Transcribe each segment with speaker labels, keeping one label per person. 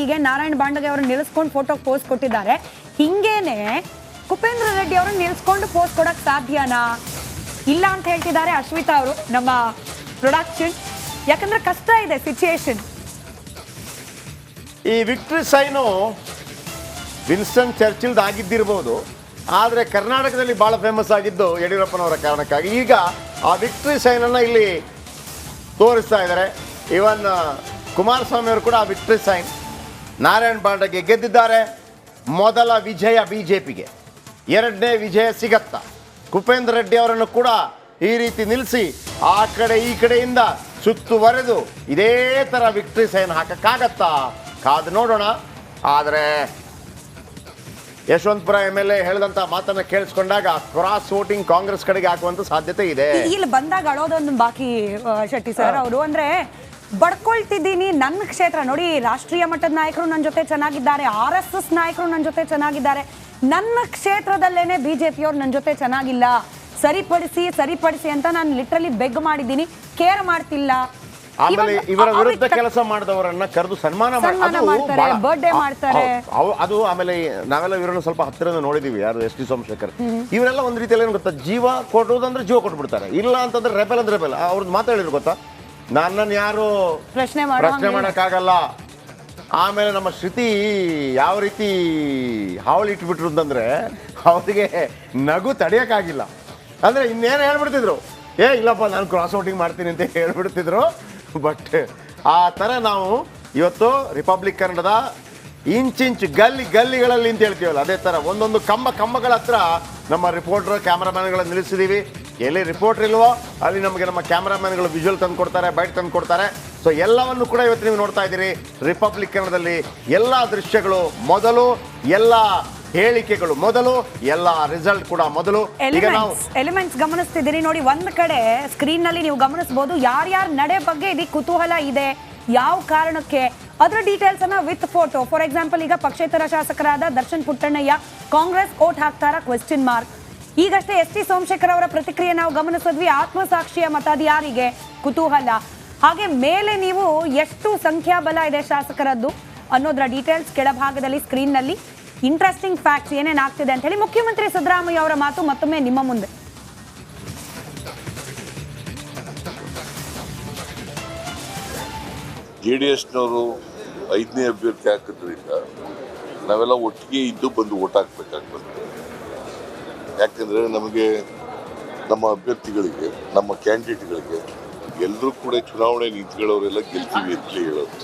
Speaker 1: ಹೀಗೆ ನಾರಾಯಣ್ ಬಾಂಡಗೆ ಅವರು ನಿಲ್ಲಿಸ್ಕೊಂಡು photo post ಕೊಟ್ಟಿದ್ದಾರೆ. ಹಿಂಗೇನೆ ಕುಪೇಂದ್ರ ರೆಡ್ಡಿ ಅವರು ನಿಲ್ಲಿಸ್ಕೊಂಡು ಪೋಸ್ಟ್ ಕೊಡಕ್ ಸಾಧ್ಯನಾ? ಇಲ್ಲ ಅಂತ ಹೇಳ್ತಿದ್ದಾರೆ ಅಶ್ವಿತಾ ಅವರು, ನಮ್ಮ ಪ್ರೊಡಕ್ಷನ್. ಯಾಕಂದ್ರೆ ಕಷ್ಟ ಇದೆ ಸಿಚುಯೇಷನ್.
Speaker 2: ಈ ವಿಕ್ಟ್ರಿ ಸೈನು ವಿನ್ಸ್ಟನ್ ಚರ್ಚಿಲ್ದ್ ಆಗಿದ್ದಿರ್ಬೋದು, ಆದರೆ ಕರ್ನಾಟಕದಲ್ಲಿ ಭಾಳ ಫೇಮಸ್ ಆಗಿದ್ದು ಯಡಿಯೂರಪ್ಪನವರ ಕಾರಣಕ್ಕಾಗಿ ಈಗ ಆ ವಿಕ್ಟ್ರಿ ಸೈನನ್ನು ಇಲ್ಲಿ ತೋರಿಸ್ತಾ ಇದ್ದಾರೆ. ಇವನ್ ಕುಮಾರಸ್ವಾಮಿ ಅವರು ಕೂಡ ಆ ವಿಕ್ಟ್ರಿ ಸೈನ್ ನಾರಾಯಣ್ ಬಾಂಡಗೆ ಗೆದ್ದಿದ್ದಾರೆ. ಮೊದಲ ವಿಜಯ ಬಿಜೆಪಿಗೆ, ಎರಡನೇ ವಿಜಯ ಸಿಗತ್ತಾ? ಕುಪೇಂದ್ರ ರೆಡ್ಡಿ ಅವರನ್ನು ಕೂಡ ಈ ರೀತಿ ನಿಲ್ಲಿಸಿ ಆ ಕಡೆ ಈ ಕಡೆಯಿಂದ ಸುತ್ತುವರೆದು ಇದೇ ಥರ ವಿಕ್ಟ್ರಿ ಸೈನ್ ಹಾಕಕ್ಕಾಗತ್ತಾ? ಕಾದು ನೋಡೋಣ. ಆದರೆ ಯಶವಂತಪುರ MLA ಹೇಳಿದಂತ ಮಾತನ್ನ ಕೇಳಿಸ್ಕೊಂಡಾಗ ಕ್ರಾಸ್ ವೋಟಿಂಗ್ ಕಾಂಗ್ರೆಸ್ ಕಡೆಗೆ ಹಾಕುವಂತ ಸಾಧ್ಯತೆ ಇದೆ.
Speaker 1: ಇಲ್ಲಿ ಬಂದಾಗ ಅಳೋದೊಂದು ಬಾಕಿ ಶೆಟ್ಟಿ ಸರ್ ಅವರು, ಅಂದ್ರೆ ಬಡ್ಕೊಳ್ತಿದ್ದೀನಿ ನನ್ನ ಕ್ಷೇತ್ರ ನೋಡಿ. ರಾಷ್ಟ್ರೀಯ ಮಟ್ಟದ ನಾಯಕರು ನನ್ನ ಜೊತೆ ಚೆನ್ನಾಗಿದ್ದಾರೆ, RSS ನಾಯಕರು ನನ್ನ ಜೊತೆ ಚೆನ್ನಾಗಿದ್ದಾರೆ, ನನ್ನ ಕ್ಷೇತ್ರದಲ್ಲೇನೆ ಬಿಜೆಪಿಯವ್ರು ನನ್ನ ಜೊತೆ ಚೆನ್ನಾಗಿಲ್ಲ, ಸರಿಪಡಿಸಿ ಅಂತ ನಾನು ಲಿಟ್ರಲಿ ಬೆಗ್ ಮಾಡಿದ್ದೀನಿ, ಕೇರ್ ಮಾಡ್ತಿಲ್ಲ.
Speaker 2: ಆಮೇಲೆ ಇವರ ವಿರುದ್ಧ ಕೆಲಸ ಮಾಡಿದವರನ್ನ ಕರೆದು ಸನ್ಮಾನ
Speaker 1: ಮಾಡ್ತಾರೆ, ಬರ್ಡೇ ಮಾಡ್ತಾರೆ.
Speaker 2: ಅದು ಆಮೇಲೆ ನಾವೆಲ್ಲ ಇವರನ್ನು ಸ್ವಲ್ಪ ಹತ್ತಿರದಿಂದ ನೋಡಿದೀವಿ. ಯಾರು ಎಸ್ ಟಿ ಸೋಮಶೇಖರ್ ಇವರೆಲ್ಲ ಒಂದ್ ರೀತಿಯಲ್ಲಿ ಏನು ಗೊತ್ತಾ, ಜೀವ ಕೊಡುವುದಂದ್ರೆ ಜೀವ ಕೊಟ್ಬಿಡ್ತಾರೆ, ಇಲ್ಲ ಅಂತಂದ್ರೆ ರೆಬೆಲ್ ಅಂದ್ರೆ ರೆಬೆಲ್. ಅವ್ರದ್ದು ಮಾತಾಡಿದ್ರು ಗೊತ್ತಾ, ನನ್ನನ್ನು ಯಾರು ಪ್ರಶ್ನೆ ಮಾಡಕ್ಕಾಗಲ್ಲ. ಆಮೇಲೆ ನಮ್ಮ ಶ್ರುತಿ ಯಾವ ರೀತಿ ಹಾವಳಿ ಇಟ್ಬಿಟ್ರು ಅಂತಂದ್ರೆ ಅವರಿಗೆ ನಗು ತಡೆಯಕ್ಕಾಗಿಲ್ಲ. ಅಂದ್ರೆ ಇನ್ನೇನು ಹೇಳ್ಬಿಡ್ತಿದ್ರು, ಇಲ್ಲಪ್ಪ ನಾನು ಕ್ರಾಸ್ ವೋಟಿಂಗ್ ಮಾಡ್ತೀನಿ ಅಂತ ಹೇಳ್ಬಿಡ್ತಿದ್ರು. ಬಟ್ ಆ ಥರ ನಾವು ಇವತ್ತು ರಿಪಬ್ಲಿಕ್ ಕನ್ನಡದ ಇಂಚಿಂಚು ಗಲ್ಲಿಗಳಲ್ಲಿ ಅಂತ ಹೇಳ್ತೀವಲ್ಲ, ಅದೇ ಥರ ಒಂದೊಂದು ಕಂಬಗಳ ಹತ್ರ ನಮ್ಮ ರಿಪೋರ್ಟರ್ ಕ್ಯಾಮ್ರಾಮ್ಯಾನ್ಗಳನ್ನು ನಿಲ್ಲಿಸಿದ್ದೀವಿ. ಎಲ್ಲಿ ರಿಪೋರ್ಟರ್ ಇಲ್ವೋ ಅಲ್ಲಿ ನಮಗೆ ನಮ್ಮ ಕ್ಯಾಮ್ರಾಮ್ಯಾನ್ಗಳು ವಿಜುವಲ್ ತಂದು ಕೊಡ್ತಾರೆ, ಬೈಟ್ ತಂದು ಕೊಡ್ತಾರೆ. ಸೊ ಎಲ್ಲವನ್ನು ಕೂಡ ಇವತ್ತು ನೀವು ನೋಡ್ತಾ ಇದ್ದೀರಿ ರಿಪಬ್ಲಿಕ್ ಕನ್ನಡದಲ್ಲಿ. ಎಲ್ಲ ದೃಶ್ಯಗಳು ಮೊದಲು, ಎಲ್ಲ ಹೇಳಿಕೆಗಳು ಮೊದಲು, ಎಲ್ಲ ರಿಸಲ್ಟ್ ಕೂಡ ಮೊದಲು. ಈಗ ನಾವು
Speaker 1: ಎಲಿಮೆಂಟ್ಸ್ ಗಮನಿಸ್ತಿದ್ದೀರಿ ನೋಡಿ. ಒಂದ್ ಕಡೆ ಸ್ಕ್ರೀನ್ ನಲ್ಲಿ ನೀವು ಗಮನಿಸಬಹುದು ಯಾರ್ಯಾರ ನಡೆ ಬಗ್ಗೆ ಇದಕ್ಕೆ ಕುತೂಹಲ ಇದೆ, ಯಾವ ಕಾರಣಕ್ಕೆ, ಅದರ ಡೀಟೇಲ್ಸ್ ಅನ್ನ ವಿತ್ ಫೋಟೋ. ಫಾರ್ ಎಕ್ಸಾಂಪಲ್, ಈಗ ಪಕ್ಷೇತರ ಶಾಸಕರಾದ ದರ್ಶನ್ ಪುಟ್ಟಣ್ಣಯ್ಯ ಕಾಂಗ್ರೆಸ್ ಓಟ್ ಹಾಕ್ತಾರ ಕ್ವೆಶ್ಚನ್ ಮಾರ್ಕ್. ಈಗಷ್ಟೇ ಎಸ್ ಟಿ ಸೋಮಶೇಖರ್ ಅವರ ಪ್ರತಿಕ್ರಿಯೆ ನಾವು ಗಮನಿಸಿದ್ವಿ. ಆತ್ಮಸಾಕ್ಷಿಯ ಮತ ಯಾರಿಗೆ ಕುತೂಹಲ. ಹಾಗೆ ಮೇಲೆ ನೀವು ಎಷ್ಟು ಸಂಖ್ಯಾಬಲ ಇದೆ ಶಾಸಕರದ್ದು ಅನ್ನೋದರ ಡೀಟೇಲ್ಸ್ ಕೆಳಭಾಗದಲ್ಲಿ ಸ್ಕ್ರೀನ್ ನಲ್ಲಿ. ಇಂಟ್ರೆಸ್ಟಿಂಗ್ ಫ್ಯಾಕ್ಟ್ಸ್ ಏನೇನಾಗ್ತಿದೆ ಅಂತ ಹೇಳಿ ಮುಖ್ಯಮಂತ್ರಿ ಸಿದ್ದರಾಮಯ್ಯ ಅವರ ಮಾತು ಮತ್ತೊಮ್ಮೆ ನಿಮ್ಮ ಮುಂದೆ.
Speaker 3: JDSನವರು 5ನೇ ಅಭ್ಯರ್ಥಿ ಹಾಕಿದ್ರಿಂದ ನಾವೆಲ್ಲ ಒಟ್ಟಿಗೆ ಇದ್ದು ಬಂದು ಓಟ್ ಹಾಕ್ಬೇಕಾಗ್ತದೆ. ಯಾಕಂದ್ರೆ ನಮಗೆ ನಮ್ಮ ಅಭ್ಯರ್ಥಿಗಳಿಗೆ, ನಮ್ಮ ಕ್ಯಾಂಡಿಡೇಟ್ಗಳಿಗೆ ಎಲ್ಲರೂ ಕೂಡ ಚುನಾವಣೆ ನಿಂತ್ಕೊಳ್ಳೋರೆಲ್ಲ ಗೆಲ್ತೀವಿ ಅಂತಲೇ ಹೇಳೋದು,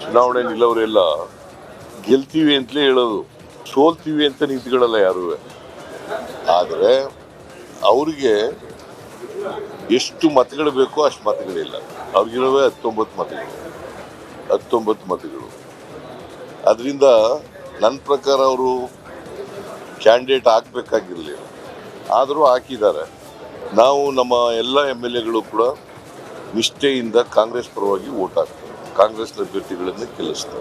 Speaker 3: ಚುನಾವಣೆ ನಿಲ್ಲವರೆಲ್ಲ ಗೆಲ್ತೀವಿ ಅಂತಲೇ ಹೇಳೋದು, ಸೋಲ್ತೀವಿ ಅಂತ ನಿಂತ್ಕೊಳ್ಳಲ್ಲ ಯಾರೂ. ಆದರೆ ಅವರಿಗೆ ಎಷ್ಟು ಮತಗಳು ಬೇಕೋ ಅಷ್ಟು ಮತಗಳಿಲ್ಲ. ಅವ್ರಿಗಿರೋವೇ 19 ಮತಗಳು. ಅದರಿಂದ ನನ್ನ ಪ್ರಕಾರ ಅವರು ಕ್ಯಾಂಡಿಡೇಟ್ ಹಾಕಬೇಕಾಗಿರಲಿಲ್ಲ, ಆದರೂ ಹಾಕಿದ್ದಾರೆ. ನಾವು ನಮ್ಮ ಎಲ್ಲ MLAಗಳು ಕೂಡ ನಿಷ್ಠೆಯಿಂದ ಕಾಂಗ್ರೆಸ್ ಪರವಾಗಿ ಓಟ್ ಹಾಕ್ತಾರೆ, ಕಾಂಗ್ರೆಸ್ ಅಭ್ಯರ್ಥಿಗಳನ್ನು ಗೆಲ್ಲಿಸ್ತಾರೆ.